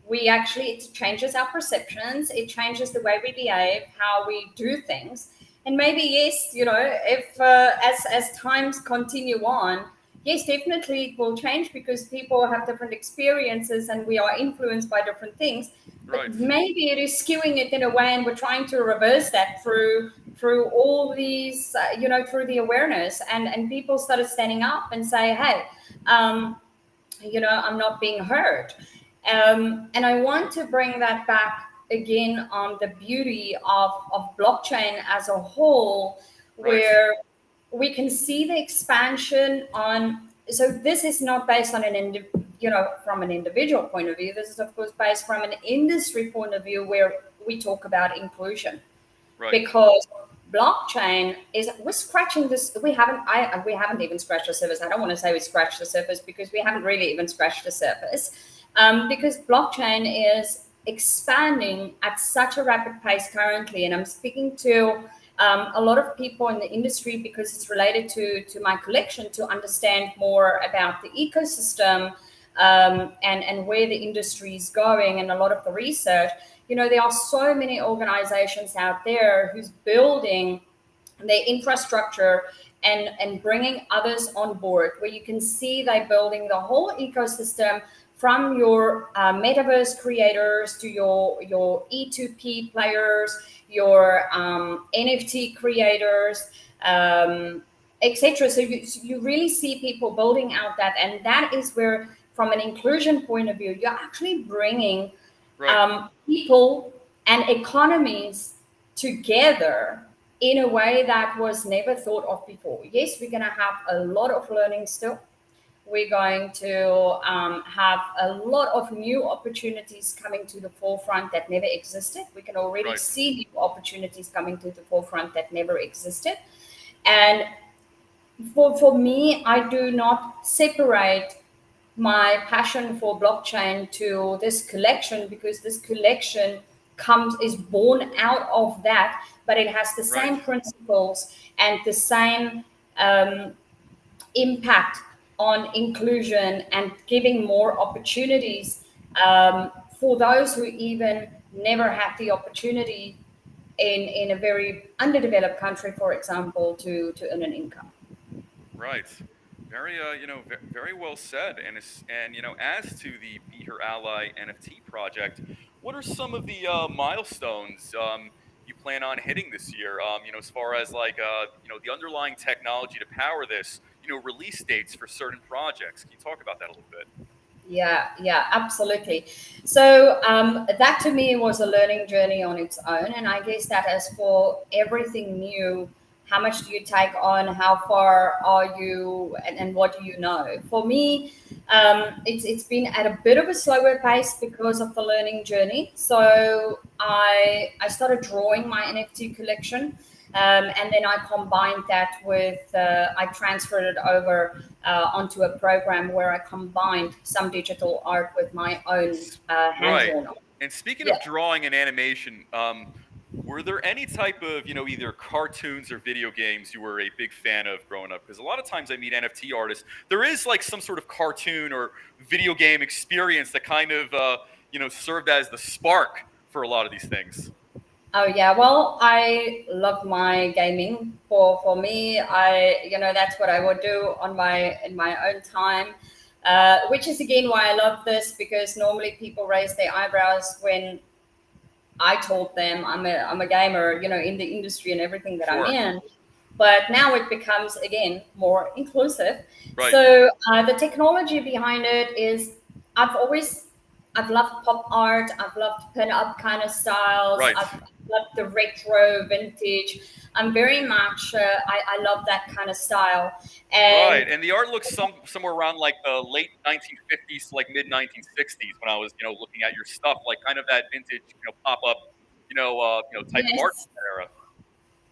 we actually, it changes our perceptions, it changes the way we behave, how we do things. And maybe, yes, if as times continue on, yes, definitely it will change because people have different experiences and we are influenced by different things. But Right. maybe it is skewing it in a way, and we're trying to reverse that through all these, through the awareness, and people started standing up and say, hey, I'm not being heard. And I want to bring that back again on the beauty of blockchain as a whole, Right. where we can see the expansion on. So this is not based on from an individual point of view. This is of course based from an industry point of view, where we talk about inclusion, Right. because blockchain is, we're scratching this, we haven't even scratched the surface. I don't want to say we scratched the surface because we haven't really even scratched the surface, because blockchain is expanding at such a rapid pace currently. And I'm speaking to a lot of people in the industry because it's related to my collection, to understand more about the ecosystem, and where the industry is going, and a lot of the research. There are so many organizations out there who's building their infrastructure and bringing others on board, where you can see they're building the whole ecosystem, from your metaverse creators to your E2P players, your NFT creators, etc. So you really see people building out that, and that is where, from an inclusion point of view, you're actually bringing Right. people and economies together in a way that was never thought of before. Yes, we're going to have a lot of learning still. We're going to have a lot of new opportunities coming to the forefront that never existed. We can already Right. see new opportunities coming to the forefront that never existed. And for me, I do not separate my passion for blockchain to this collection, because this collection is born out of that, but it has the Right. same principles and the same um, impact on inclusion and giving more opportunities, for those who even never had the opportunity in a very underdeveloped country, for example, to earn an income. Right. Very, very well said. And as to the Be Her Ally NFT project, what are some of the milestones you plan on hitting this year? As far as like, the underlying technology to power this, release dates for certain projects. Can you talk about that a little bit? Yeah, absolutely. So that to me was a learning journey on its own, and I guess that as for everything new, how much do you take on? How far are you, and what do you know? For me, it's been at a bit of a slower pace because of the learning journey. So I started drawing my NFT collection. And then I combined that with, I transferred it over onto a program where I combined some digital art with my own hand Right. drawn art. And speaking Yeah. of drawing and animation, were there any type of, either cartoons or video games you were a big fan of growing up? Because a lot of times I meet NFT artists, there is like some sort of cartoon or video game experience that kind of, served as the spark for a lot of these things. Oh yeah. Well, I love my gaming. For me, that's what I would do on my in my own time. Which is again why I love this, because normally people raise their eyebrows when I told them I'm a gamer, in the industry and everything that I'm Sure. in. But now it becomes again more inclusive. Right. So the technology behind it is, I've loved pop art, I've loved pin up kind of styles, Right. I've loved the retro vintage. I'm very much I love that kind of style. And Right. And the art looks somewhere around like the late 1950s, like mid 1960s when I was, looking at your stuff, like kind of that vintage, pop up, type of art yes, era.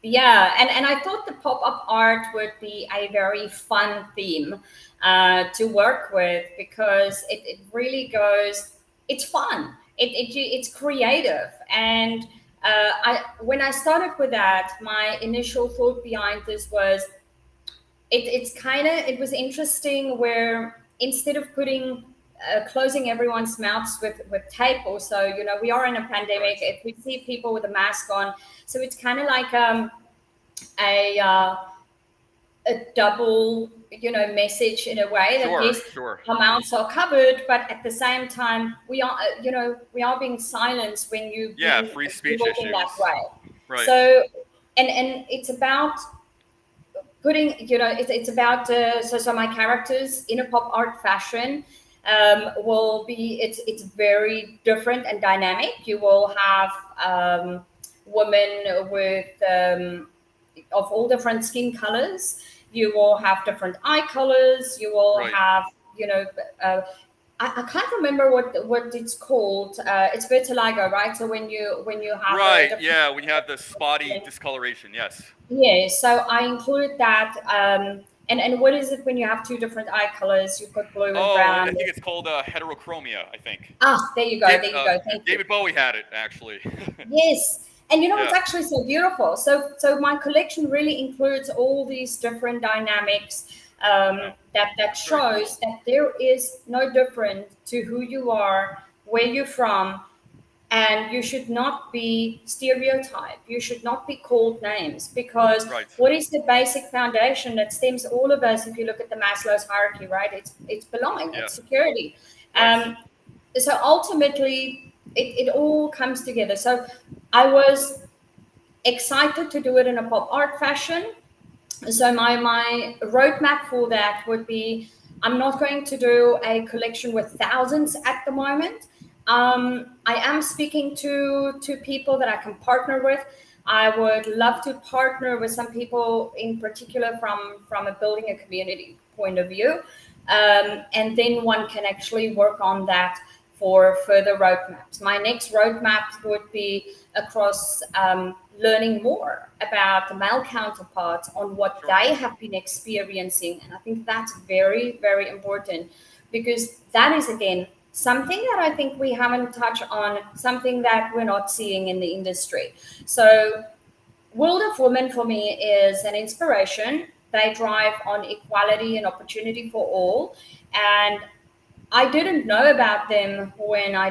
yeah, and I thought the pop-up art would be a very fun theme to work with, because it really goes, it's fun, it's creative, and When I started with that, my initial thought behind this was it was interesting where instead of putting closing everyone's mouths with tape or so, we are in a pandemic. Right. If we see people with a mask on, so it's kind of like a uh, a double message in a way that Sure. yes, Sure. our mouths are covered, but at the same time we are we are being silenced when you Yeah. being Free speech evoked in that issues. way. Right. So and it's about putting it's about so my characters in a pop art fashion will be it's very different and dynamic. You will have women with of all different skin colors. You will have different eye colors. You will Right. have you know uh, I can't remember what it's called. It's vitiligo, right? So when you have a Right. different. Yeah. When you have the spotty discoloration. Yes. Yeah, so I included that. And what is it when you have two different eye colors? You've got blue and Oh, brown. I think it's called heterochromia. I think. Ah, there you go. David, There you go. Thank you. David Bowie had it actually. Yes, and it's Yeah. actually so beautiful. So my collection really includes all these different dynamics Wow. that That's very shows cool. that there is no different to who you are, where you're from, and you should not be stereotyped. You should not be called names because Right. what is the basic foundation that stems all of us? If you look at the Maslow's hierarchy, right, it's belonging, Yeah. it's security. Right. So ultimately it all comes together. So I was excited to do it in a pop art fashion. So my roadmap for that would be I'm not going to do a collection with thousands at the moment. I am speaking to people that I can partner with. I would love to partner with some people in particular from a building a community point of view, and then one can actually work on that for further roadmaps. My next roadmap would be across learning more about the male counterparts on what Sure. they have been experiencing. And I think that's very, very important because that is, again, something that I think we haven't touched on, something that we're not seeing in the industry. So, World of Women for me is an inspiration. They drive on equality and opportunity for all. And I didn't know about them when I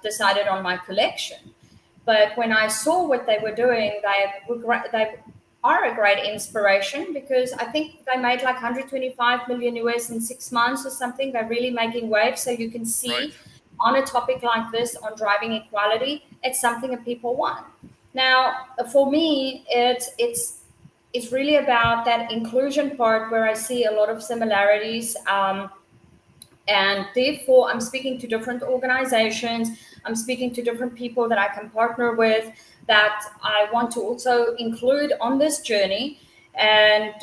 decided on my collection. But when I saw what they were doing, they are a great inspiration because I think they made like 125 million US in 6 months or something. They're really making waves. So you can Right. see on a topic like this on driving equality, it's something that people want. Now, for me, it's really about that inclusion part where I see a lot of similarities. And therefore, I'm speaking to different organizations. I'm speaking to different people that I can partner with that I want to also include on this journey, and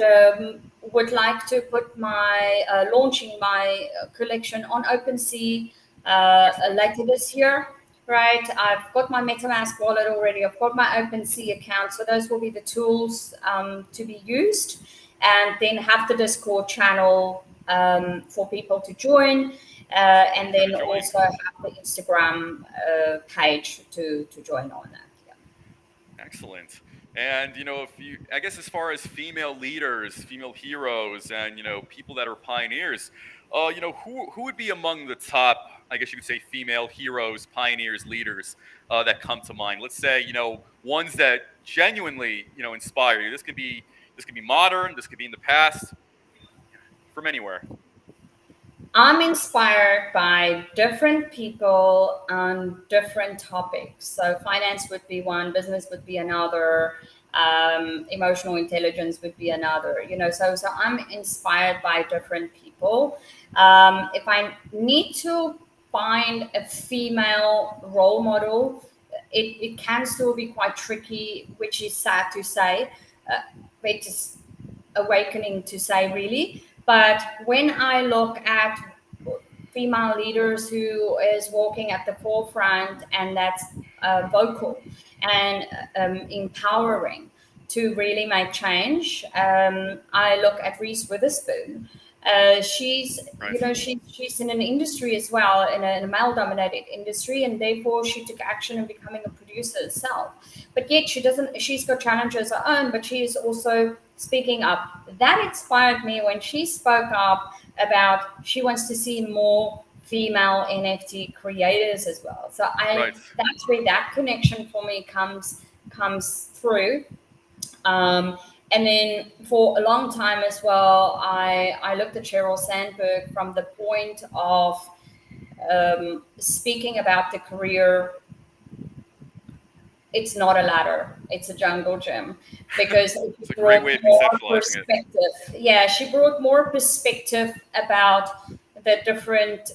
would like to put my launching my collection on OpenSea Excellent. later this year. Right, I've got my MetaMask wallet already. I've got my OpenSea account, so those will be the tools to be used, and then have the Discord channel for people to join, and I'm gonna then join. also have the Instagram page to join on that. Yeah. Excellent. And if you, I guess, as far as female leaders, female heroes, and people that are pioneers, who would be among the top, I guess you could say, female heroes, pioneers, leaders that come to mind? Let's say ones that genuinely inspire you. This could be modern. This could be in the past, from anywhere. I'm inspired by different people on different topics. So finance would be one, business would be another, emotional intelligence would be another. So I'm inspired by different people. If I need to find a female role model, it can still be quite tricky, which is sad to say. Uh, it is awakening to say, really. But when I look at female leaders who is walking at the forefront and that's vocal and empowering to really make change, I look at Reese Witherspoon. She's, Right. she's in an industry as well, in a male-dominated industry, and therefore she took action in becoming a producer herself. But yet she doesn't. She's got challenges of her own, but she is also speaking up. That inspired me when she spoke up about she wants to see more female NFT creators as well. So Right. that's where that connection for me comes through. Um, and then for a long time as well, I looked at Sheryl Sandberg from the point of speaking about the career. It's not a ladder, it's a jungle gym, because It's a it great brought way of more conceptualizing it. perspective. Yeah, she brought more perspective about the different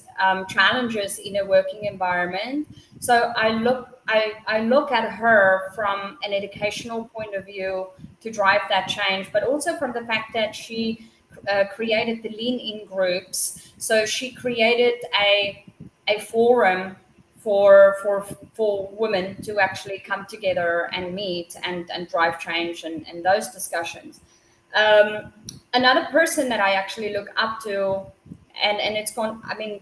challenges in a working environment. So I look at her from an educational point of view to drive that change, but also from the fact that she created the lean in groups. So she created a forum for women to actually come together and meet and drive change and those discussions. Um, Another person that I actually look up to, and it's gone. I mean,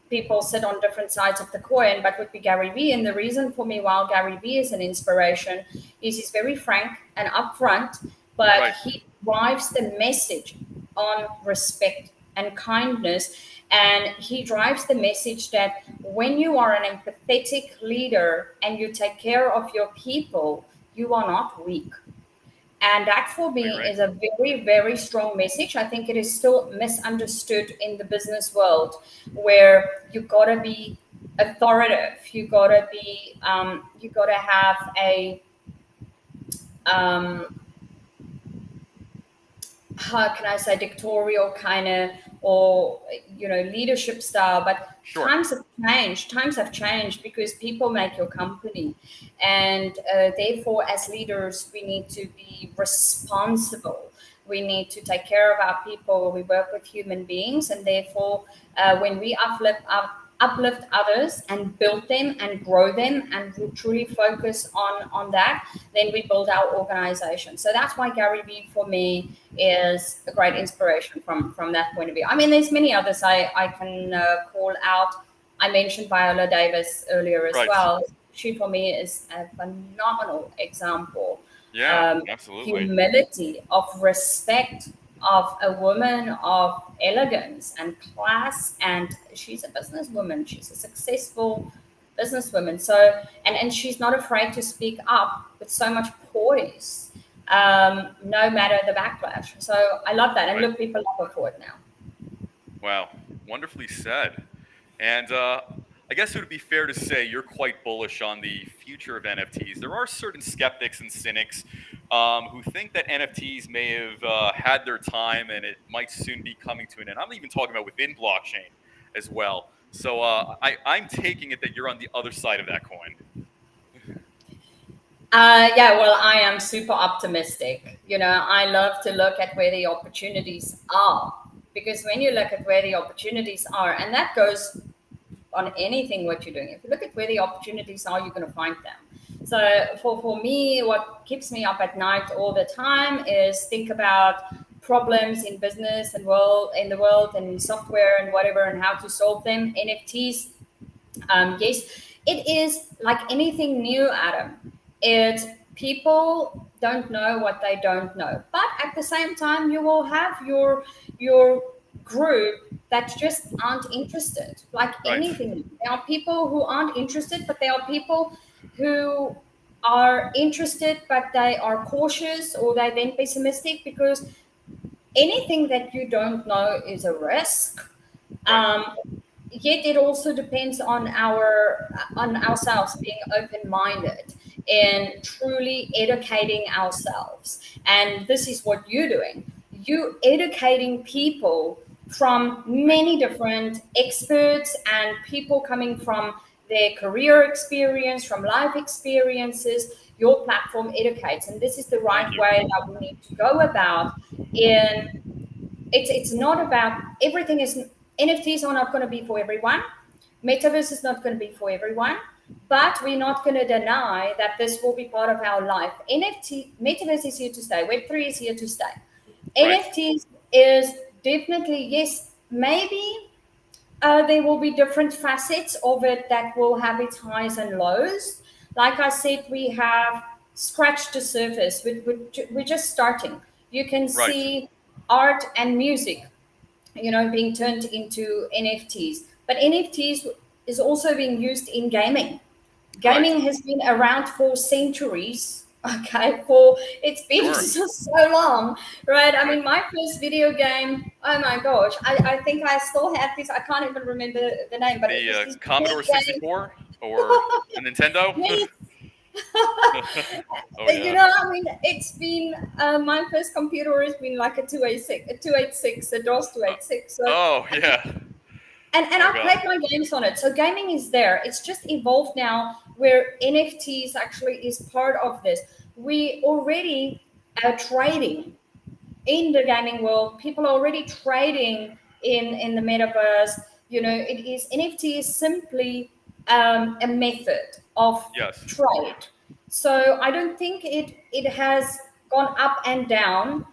people sit on different sides of the coin, but would be Gary Vee. And the reason for me, while Gary Vee is an inspiration, is he's very frank and upfront, but Right. he drives the message on respect and kindness. And he drives the message that when you are an empathetic leader and you take care of your people, you are not weak. And that for me Right. is a very, very strong message. I think it is still misunderstood in the business world, where you gotta be authoritative, you gotta have a um, how can I say, dictatorial kind of, or leadership style. But Sure. times have changed because people make your company, and therefore as leaders we need to be responsible. We need to take care of our people. We work with human beings, and therefore when we uplift others and build them and grow them and truly focus on that, then we build our organization. So that's why Gary Vee for me is a great inspiration from that point of view. I mean, there's many others I can call out. I mentioned Viola Davis earlier as Right. well. She for me is a phenomenal example. Yeah, absolutely. Humility, of respect, of a woman of elegance and class, and she's a businesswoman. She's a successful businesswoman. So, and she's not afraid to speak up with so much poise, no matter the backlash. So I love that, and Right. look, people love her for it now. Wow. Wonderfully said. And I guess it would be fair to say you're quite bullish on the future of NFTs. There are certain skeptics and cynics who think that NFTs may have had their time and it might soon be coming to an end. I'm even talking about within blockchain as well. So I'm taking it that you're on the other side of that coin. Yeah, well, I am super optimistic. I love to look at where the opportunities are, because when you look at where the opportunities are, and that goes on anything what you're doing. If you look at where the opportunities are, you're going to find them. So for me, what keeps me up at night all the time is think about problems in business and in the world and in software and whatever, and how to solve them. NFTs, yes, it is like anything new, Adam. It People don't know what they don't know, but at the same time, you will have your group that just aren't interested. Like Right. anything, there are people who aren't interested, but there are people who are interested, but they are cautious or they then pessimistic, because anything that you don't know is a risk. Right. Um, Yet it also depends on ourselves being open-minded and truly educating ourselves. And this is what you're doing. You educating people from many different experts and people coming from their career experience, from life experiences. Your platform educates, and this is the Thank right you. way that we need to go about. In It's not about everything. Is NFTs are not going to be for everyone. Metaverse is not going to be for everyone, but we're not going to deny that this will be part of our life. Metaverse is here to stay. Web3 is here to stay. Right. NFTs is Definitely, yes. Maybe there will be different facets of it that will have its highs and lows. Like I said, we have scratched the surface. We're just starting. You can Right. see art and music, being turned into NFTs. But NFTs is also being used in gaming. Right. Gaming has been around for centuries. Okay, for it's been Sure. so long, right? I Right. mean, my first video game, oh my gosh, I think I still have this. I can't even remember the name, but it The was this big Commodore game. 64 or the Nintendo? Yes. Oh yeah. I mean, it's been my first computer has been like a 286, a DOS Uh, 286. So oh yeah. and Oh I god. played my games on it. So gaming is there. It's just evolved now where NFTs actually is part of this. We already are trading in the gaming world. People are already trading in the metaverse. It is NFT is simply a method of Yes. trade. So I don't think it has gone up and down.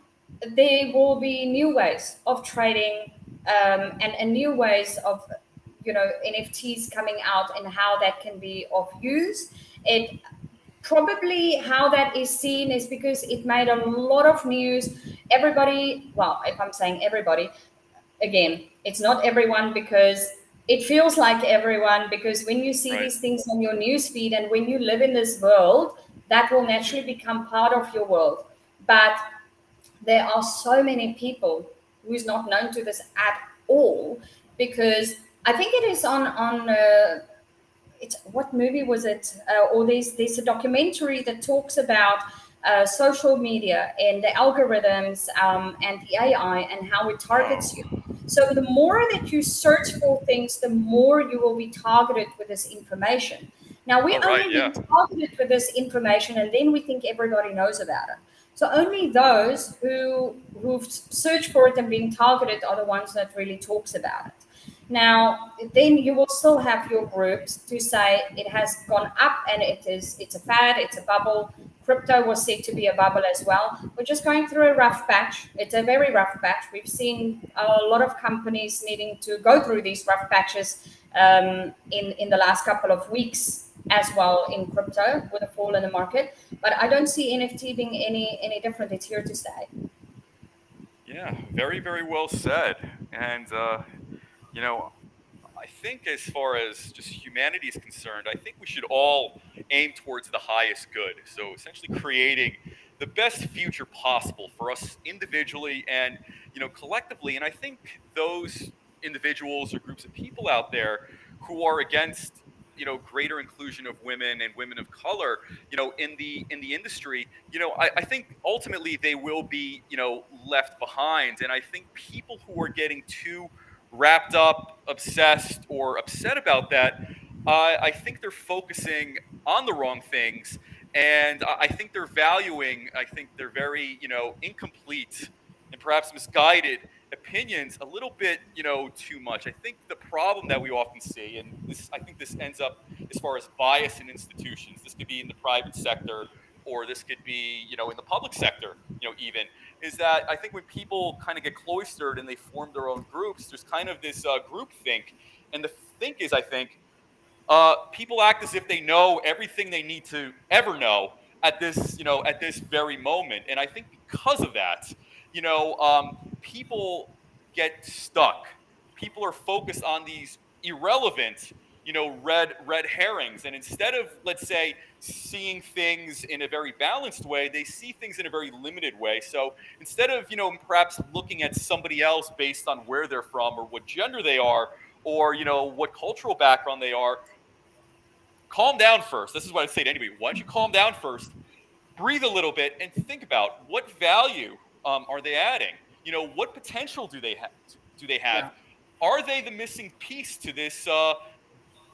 There will be new ways of trading, and new ways of NFTs coming out and how that can be of use. It probably how that is seen is because it made a lot of news. Everybody, well, if I'm saying everybody, again, it's not everyone because it feels like everyone, because when you see Right. these things on your news feed and when you live in this world, that will naturally become part of your world. But there are so many people who's not known to this at all, because I think it is on it's what movie was it? Or there's a documentary that talks about social media and the algorithms, and the AI and how it targets you. Oh. So the more that you search for things, the more you will be targeted with this information. Now Oh we're right. only Yeah. being targeted with this information, and then we think everybody knows about it. So only those who've searched for it and being targeted are the ones that really talks about it. Now, then you will still have your groups to say it has gone up and it's a fad, it's a bubble. Crypto was said to be a bubble as well. We're just going through a rough patch. It's a very rough patch. We've seen a lot of companies needing to go through these rough patches, in the last couple of weeks as well in crypto with a fall in the market. But I don't see NFT being any different. It's here to stay. Yeah. Very very well said. And you know, I think as far as just humanity is concerned, I think we should all aim towards the highest good. So essentially creating the best future possible for us individually and collectively. And I think those individuals or groups of people out there who are against greater inclusion of women and women of color in the industry, I think ultimately they will be left behind. And I think people who are getting too wrapped up, obsessed, or upset about that, I think they're focusing on the wrong things, and I think they're valuing. I think they're very, incomplete and perhaps misguided opinions a little bit, too much. I think the problem that we often see, and I think this ends up as far as bias in institutions. This could be in the private sector, or this could be, in the public sector, even is that I think when people kind of get cloistered and they form their own groups, there's kind of this group think. And the think is, I think, people act as if they know everything they need to ever know at this very moment. And I think because of that, people get stuck. People are focused on these irrelevant, red herrings. And instead of, let's say, seeing things in a very balanced way, they see things in a very limited way. So instead of, perhaps looking at somebody else based on where they're from or what gender they are, or what cultural background they are, calm down first. This is what I say to anybody. Why don't you calm down first, breathe a little bit, and think about what value are they adding? What potential do they have? Do they have? Yeah. Are they the missing piece to this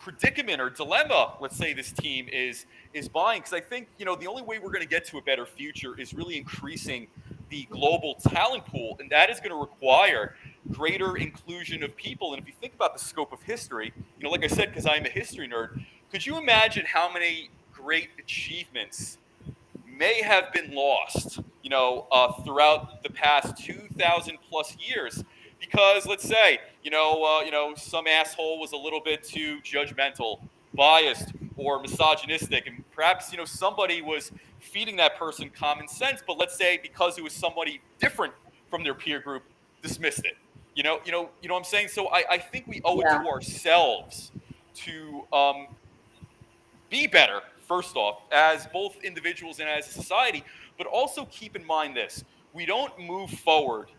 predicament or dilemma? Let's say this team is buying, because I think the only way we're going to get to a better future is really increasing the global talent pool, and that is going to require greater inclusion of people. And if you think about the scope of history, like I said, because I'm a history nerd, could you imagine how many great achievements may have been lost, throughout the past 2,000 plus years Because let's say, some asshole was a little bit too judgmental, biased, or misogynistic, and perhaps, somebody was feeding that person common sense, but let's say because it was somebody different from their peer group, dismissed it. You know what I'm saying? So I think we owe it Yeah. to ourselves to be better, first off, as both individuals and as a society, but also keep in mind this: we don't move forward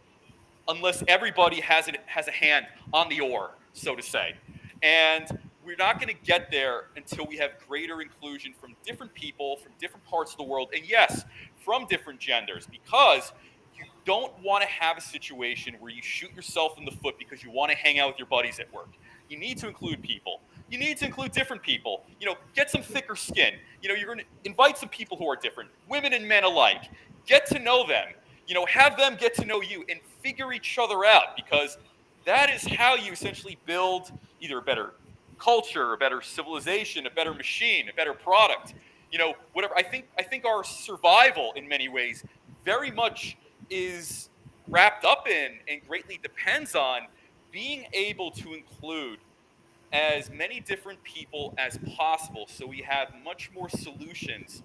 unless everybody has a hand on the oar, so to say. And we're not going to get there until we have greater inclusion from different people, from different parts of the world, and yes, from different genders, because you don't want to have a situation where you shoot yourself in the foot because you want to hang out with your buddies at work. You need to include people. You need to include different people. Get some thicker skin. You're going to invite some people who are different, women and men alike. Get to know them. Have them get to know you and figure each other out, because that is how you essentially build either a better culture, a better civilization, a better machine, a better product. Whatever. I think our survival in many ways very much is wrapped up in and greatly depends on being able to include as many different people as possible, so we have much more solutions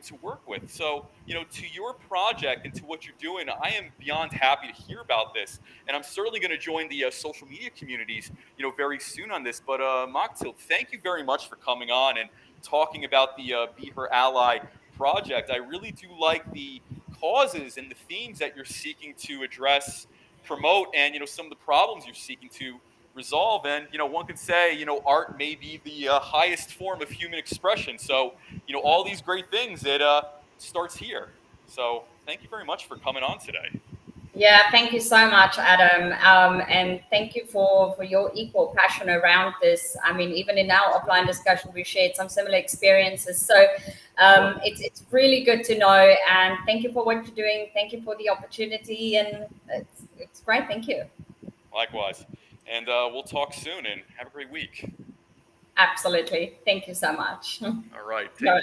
to work with. So to your project and to what you're doing, I am beyond happy to hear about this, and I'm certainly going to join the social media communities very soon on this. But Machtild, thank you very much for coming on and talking about the Be Her Ally project. I really do like the causes and the themes that you're seeking to address, promote, and some of the problems you're seeking to resolve. And one could say art may be the highest form of human expression. So all these great things, it starts here. So thank you very much for coming on today. Yeah, thank you so much, Adam, and thank you for your equal passion around this. I mean, even in our offline discussion, we shared some similar experiences. So Sure. it's really good to know, and thank you for what you're doing. Thank you for the opportunity, and it's great. Thank you. Likewise. And we'll talk soon, and have a great week. Absolutely. Thank you so much. All right, take No, care.